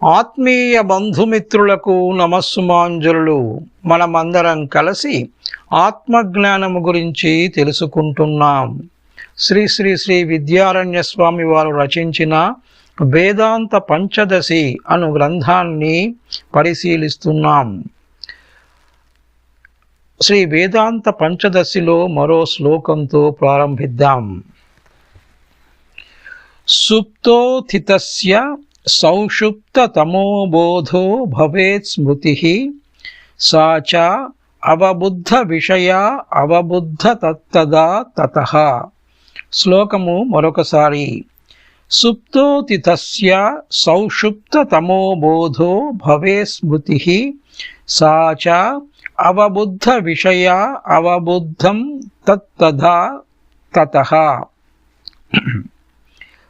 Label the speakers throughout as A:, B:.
A: ఆత్మీయ బంధుమిత్రులకు నమస్సుమాంజలులు. మనమందరం కలిసి ఆత్మజ్ఞానము గురించి తెలుసుకుంటున్నాం. శ్రీ శ్రీ శ్రీ విద్యారణ్య స్వామి వారు రచించిన వేదాంత పంచదశి అను గ్రంథాన్ని పరిశీలిస్తున్నాం. శ్రీ వేదాంత పంచదశిలో మరో శ్లోకంతో ప్రారంభిద్దాం. సుప్తోథితస్య సౌషుప్తతమోబోధో భవేత్ స్మృతిః సా చ అవబుద్ధ విషయ అవబుద్ధ తత్తదా తతః. శ్లోకము మరొకసారి. సుప్తోథితస్య సౌషుప్తతమోబోధో భవేత్ స్మృతిః సా చ అవబుద్ధ విషయ అవబుద్ధం తత్తదా తతః.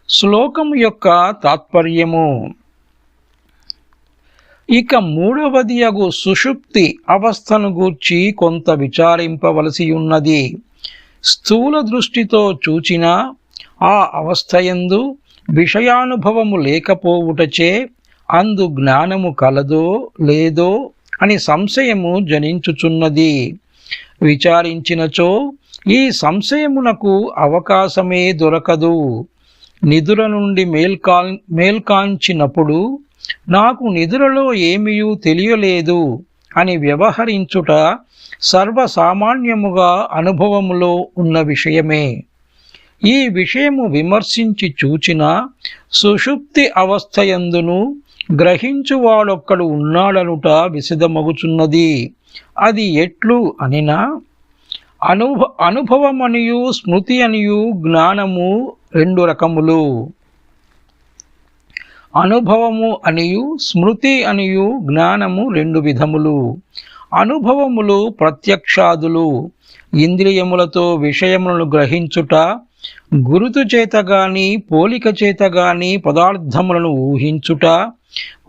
A: శ్లోకం యొక్క తాత్పర్యము. ఇక మూడవదియగు సుషుప్తి అవస్థను గూర్చి కొంత విచారింపవలసి ఉన్నది. స్థూల దృష్టితో చూచిన ఆ అవస్థయందు విషయానుభవము లేకపోవుటచే అందు జ్ఞానము కలదో లేదో అని సంశయము జనించుచున్నది. విచారించినచో ఈ సంశయమునకు అవకాశమే దొరకదు. నిదుర నుండి మేల్కాంచినప్పుడు నాకు నిదురలో ఏమీయూ తెలియలేదు అని వ్యవహరించుట సర్వసామాన్యముగా అనుభవములో ఉన్న విషయమే. ఈ విషయము విమర్శించి చూచిన సుషుప్తి అవస్థయందును గ్రహించువాడొక్కడు ఉన్నాడనుట విశదమగుచున్నది. అది ఎట్లు అనినా, అనుభవమనియు స్మృతి అనియు జ్ఞానము రెండు రకములు. అనుభవము అనియు స్మృతి అనియు జ్ఞానము రెండు విధములు. అనుభవములు ప్రత్యక్షాదులు. ఇంద్రియములతో విషయములను గ్రహించుట, గురుతు చేత గాని పోలిక చేత గాని పదార్థములను ఊహించుట,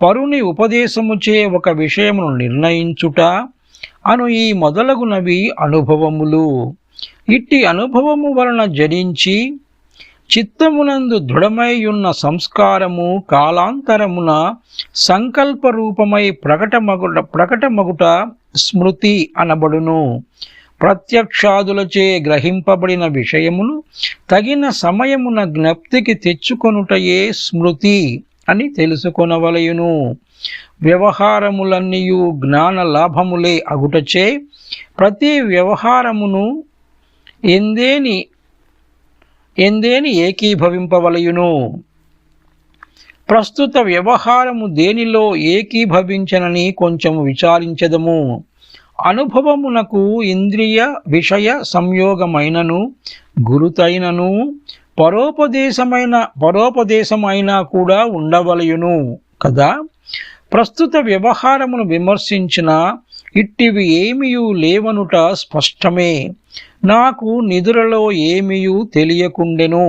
A: పరుని ఉపదేశముచే ఒక విషయమును నిర్ణయించుట అను ఈ మొదలగునవి అనుభవములు. ఇట్టి అనుభవము వలన జనించి చిత్తమునందు దృఢమైయున్న సంస్కారము కాలాంతరమున సంకల్ప రూపమై ప్రకటమగుట స్మృతి అనబడును. ప్రత్యక్షాదులచే గ్రహింపబడిన విషయమును తగిన సమయమున జ్ఞప్తికి తెచ్చుకొనుటయే స్మృతి అని తెలుసుకొనవలయును. వ్యవహారములన్నీయు జ్ఞాన లాభములే అగుటచే ప్రతి వ్యవహారమును ఎందేని ఏకీభవింపవలయును. ప్రస్తుత వ్యవహారము దేనిలో ఏకీభవించనని కొంచెం విచారించదము. అనుభవమునకు ఇంద్రియ విషయ సంయోగమైనను గురుతైనను పరోపదేశమైనా కూడా ఉండవలయును కదా. ప్రస్తుత వ్యవహారమును విమర్శించిన ఇట్టివి ఏమీయూ లేవనుట స్పష్టమే. నాకు నిదురలో ఏమీయూ తెలియకుండెను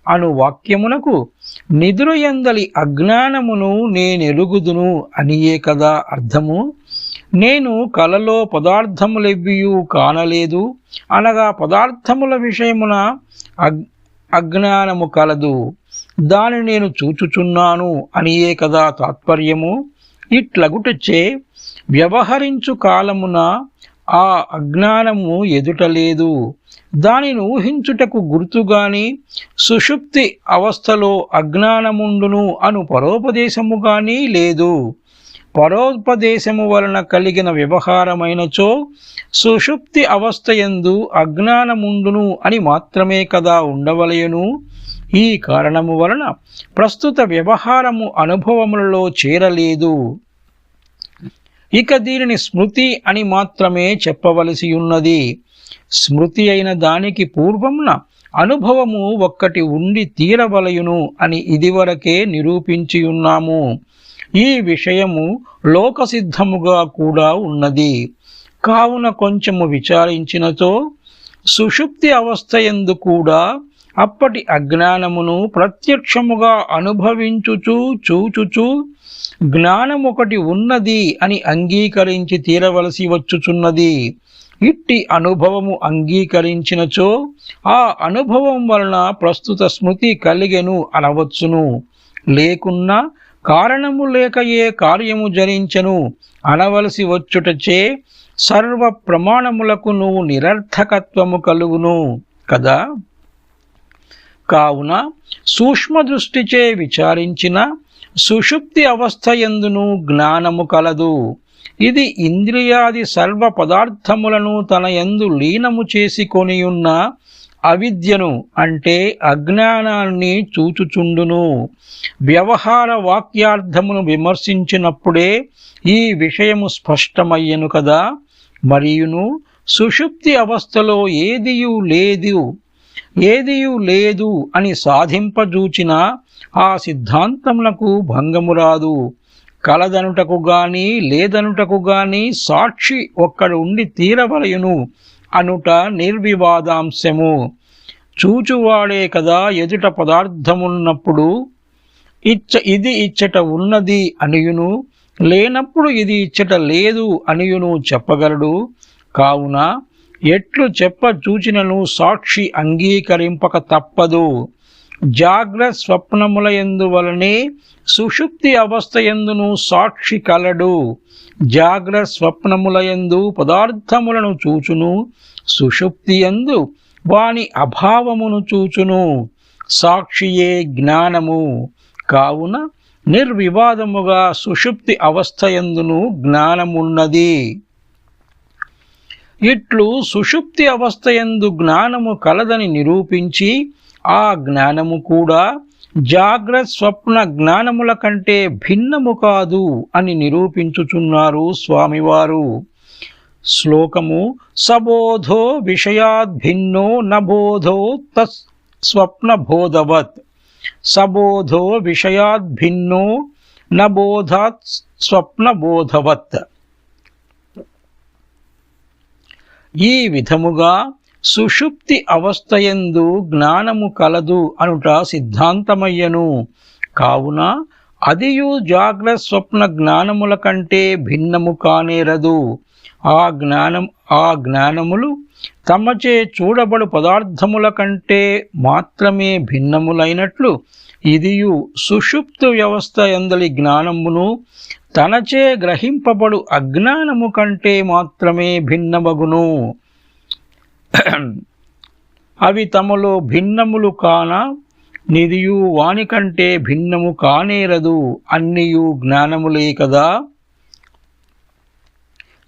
A: అను వాక్యమునకు నిదురయందలి అజ్ఞానమును నేనెరుగుదును అనియే కదా అర్థము. నేను కలలో పదార్థములెవ్వియూ కానలేదు అనగా పదార్థముల విషయమున అజ్ఞానము కలదు, దాని నేను చూచుచున్నాను అనియే కదా తాత్పర్యము. ఇట్లగుటచే వ్యవహరించు కాలమున ఆ అజ్ఞానము ఎదుటలేదు. దానిని ఊహించుటకు గుర్తుగాని సుషుప్తి అవస్థలో అజ్ఞానముండును అను పరోపదేశము గాని లేదు. పరోపదేశము వలన కలిగిన వ్యవహారమైనచో సుషుప్తి అవస్థయందు అజ్ఞానముండును అని మాత్రమే కదా ఉండవలయను. ఈ కారణము వలన ప్రస్తుత వ్యవహారము అనుభవములలో చేరలేదు. ఇక దీనిని స్మృతి అని మాత్రమే చెప్పవలసి ఉన్నది. స్మృతి అయిన దానికి పూర్వమున అనుభవము ఒక్కటి ఉండి తీరవలయును అని ఇదివరకే నిరూపించి ఉన్నాము. ఈ విషయము లోకసిద్ధముగా కూడా ఉన్నది. కావున కొంచెము విచారించినతో సుషుప్తి అవస్థయందు కూడా అప్పటి అజ్ఞానమును ప్రత్యక్షముగా అనుభవించుచు చూచుచు జ్ఞానమొకటి ఉన్నది అని అంగీకరించి తీరవలసి వచ్చుచున్నది. ఇట్టి అనుభవము అంగీకరించినచో ఆ అనుభవం వలన ప్రస్తుత స్మృతి కలిగెను అనవచ్చును. లేకున్నా కారణము లేక ఏ కార్యము జరించను అనవలసి వచ్చుటచే సర్వ ప్రమాణములకు నువ్వు నిరర్థకత్వము కలుగును కదా. కావున సూక్ష్మ దృష్టిచే విచారించిన సుషుప్తి అవస్థ యందును జ్ఞానము కలదు. ఇది ఇంద్రియాది సర్వ పదార్థములను తన యందు లీనము చేసుకొనియున్న అవిద్యను అంటే అజ్ఞానాన్ని చూచుచుండును. వ్యవహార వాక్యార్థమును విమర్శించినప్పుడే ఈ విషయము స్పష్టమయ్యను కదా. మరియును సుషుప్తి అవస్థలో ఏదియు లేదు అని సాధింపజూచిన ఆ సిద్ధాంతములకు భంగము రాదు. కలదనుటకు గాని లేదనుటకు గాని సాక్షి ఒక్కడు ఉండి తీరవలయును అనుట నిర్వివాదాంశము. చూచువాడే కదా ఎదుట పదార్థమున్నప్పుడు ఇది ఇచ్చట ఉన్నది అనియును, లేనప్పుడు ఇది ఇచ్చట లేదు అనియును చెప్పగలడు. కావున ఎట్లు చెప్ప చూచినను సాక్షి అంగీకరింపక తప్పదు. జాగ్రత్త స్వప్నముల యందు వలనే సుషుప్తి అవస్థ యందును సాక్షి కలడు. జాగ్రత్త స్వప్నముల యందు పదార్థములను చూచును, సుషుప్తి యందు వాని అభావమును చూచును. సాక్షియే జ్ఞానము. కావున నిర్వివాదముగా సుషుప్తి అవస్థ యందును జ్ఞానమున్నది. ఇట్లు సుషుప్తి అవస్థ యందు జ్ఞానము కలదని నిరూపించి ఆ జ్ఞానము కూడా జాగ్రత్త స్వప్న జ్ఞానముల కంటే భిన్నము కాదు అని నిరూపించుచున్నారు స్వామివారు. శ్లోకము సబోధో విషయాద్భిన్నో నబోధో తత్ స్వప్నబోధవత్. సబోధో విషయాద్భిన్నో నబోధాత్ స్వప్నబోధవత్. ఈ విధముగా సుషుప్తి అవస్థయందు జ్ఞానము కలదు అనుట సిద్ధాంతమయ్యను. కావున అదియు జాగ్రత్త స్వప్న జ్ఞానముల కంటే భిన్నము కానేరదు. ఆ జ్ఞానములు తమచే చూడబడు పదార్థముల కంటే మాత్రమే భిన్నములైనట్లు ఇదియు సుషుప్తు వ్యవస్థ యందలి జ్ఞానమును తనచే గ్రహింపబడు అజ్ఞానము కంటే మాత్రమే భిన్నమగును. అవి తమలో భిన్నములు కాన నిదియు వానికంటే భిన్నము కానేరదు. అన్నియు జ్ఞానములే కదా.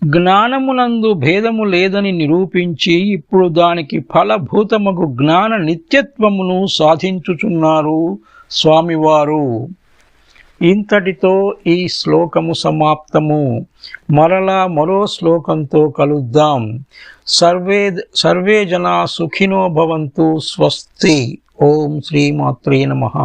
A: జ్ఞానమునందు భేదము లేదని నిరూపించి ఇప్పుడు దానికి ఫలభూతమగు జ్ఞాన నిత్యత్వమును సాధించుచున్నారు స్వామివారు. ఇంతటితో ఈ శ్లోకము సమాప్తము. మరలా మరో శ్లోకంతో కలుద్దాం. సర్వే జనా సుఖినో భవంతు. స్వస్తి. ఓం శ్రీమాత్రే నమః.